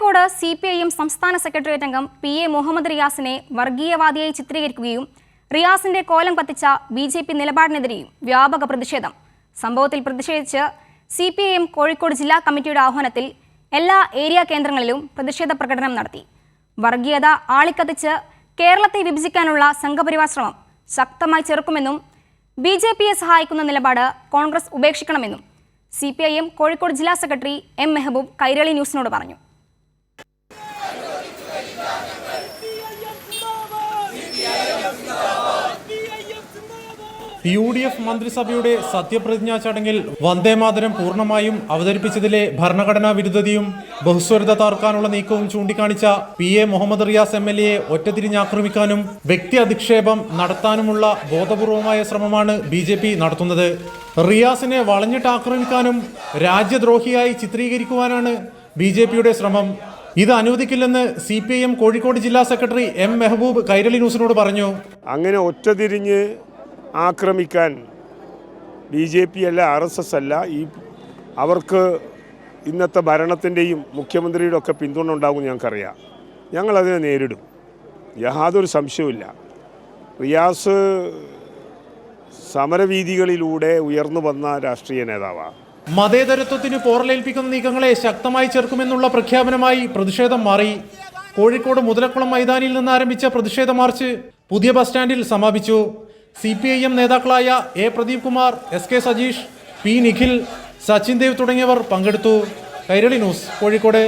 Kozhikode CPIM സംസ്ഥാന secretariat അംഗം PA Muhammad റിയാസിനെ വർഗീയവാദിയായി ചിത്രീകരിക്കുകയും റിയാസിന്റെ കോലം കത്തിച്ച BJP നിലപാടിനെതിരെയും വ്യാപക പ്രതിഷേധം. സംഭവത്തിൽ പ്രതിഷേധിച്ച് CPIM കോഴിക്കോട് ജില്ലാ കമ്മിറ്റിയുടെ ആഹ്വാനത്തിൽ എല്ലാ ഏരിയ കേന്ദ്രങ്ങളിലും പ്രതിഷേധ പ്രകടനം നടത്തി. വർഗീയത ആളിക്കത്തിച്ച് കേരളത്തെ വിഭജിക്കാനുള്ള സംഘപരിവാർ ശ്രമം ശക്തമായി ചെറുക്കുമെന്നും BJPയെ സഹായിക്കുന്ന നിലപാട് കോൺഗ്രസ് ഉപേക്ഷിക്കണമെന്നും CPIM കോഴിക്കോട് ജില്ലാ സെക്രട്ടറി M മെഹബൂബ് കൈരളി ന്യൂസിനോട് പറഞ്ഞു. UDF മന്ത്രിസഭയുടെ സത്യപ്രതിജ്ഞാ ചടങ്ങിൽ വന്ദേമാതരം പൂർണ്ണമായും അവതരിപ്പിച്ചതിലെ ഭരണഘടനാ വിരുദ്ധതയും ബഹുസ്വരത താർക്കാനുള്ള നീക്കവും ചൂണ്ടിക്കാണിച്ച PA മുഹമ്മദ് റിയാസ് MLA ഒറ്റതിരിഞ്ഞാക്രമിക്കാനും വ്യക്തി അധിക്ഷേപം നടത്താനുമുള്ള ബോധപൂർവമായ ശ്രമമാണ് BJP നടത്തുന്നത്. റിയാസിനെ വളഞ്ഞിട്ട് ആക്രമിക്കാനും രാജ്യദ്രോഹിയായി ചിത്രീകരിക്കുവാനാണ് BJPയുടെ ശ്രമം. ഇത് അനുവദിക്കില്ലെന്ന് CPIM കോഴിക്കോട് ജില്ലാ സെക്രട്ടറി M മെഹബൂബ് കൈരളി ന്യൂസിനോട് പറഞ്ഞു. അങ്ങനെ ഒറ്റതിരിഞ്ഞ് ആക്രമിക്കാൻ BJP അല്ല, RSS അല്ല, അവർക്ക് ഇന്നത്തെ ഭരണത്തിൻ്റെയും മുഖ്യമന്ത്രിയുടെ ഒക്കെ പിന്തുണ ഉണ്ടാകും ഞങ്ങൾക്കറിയാം. ഞങ്ങളതിനെ നേരിടും, യാതൊരു സംശയവുമില്ല. റിയാസ് സമരവീതികളിലൂടെ ഉയർന്നു വന്ന രാഷ്ട്രീയ നേതാവാണ്. മതേതരത്വത്തിന് പോറലേൽപ്പിക്കുന്ന നീക്കങ്ങളെ ശക്തമായി ചെറുക്കുമെന്നുള്ള പ്രഖ്യാപനമായി പ്രതിഷേധം മാറി. കോഴിക്കോട് മുതലക്കുളം മൈതാനിയിൽ നിന്ന് ആരംഭിച്ച പ്രതിഷേധ മാർച്ച് പുതിയ ബസ് സ്റ്റാൻഡിൽ സമാപിച്ചു. CPIM നേതാക്കളായ A Pradeep Kumar, SK Sajeesh, P Nikhil, Sachin Dev തുടങ്ങിയവർ പങ്കെടുത്തു. കൈരളി ന്യൂസ്, കോഴിക്കോട്.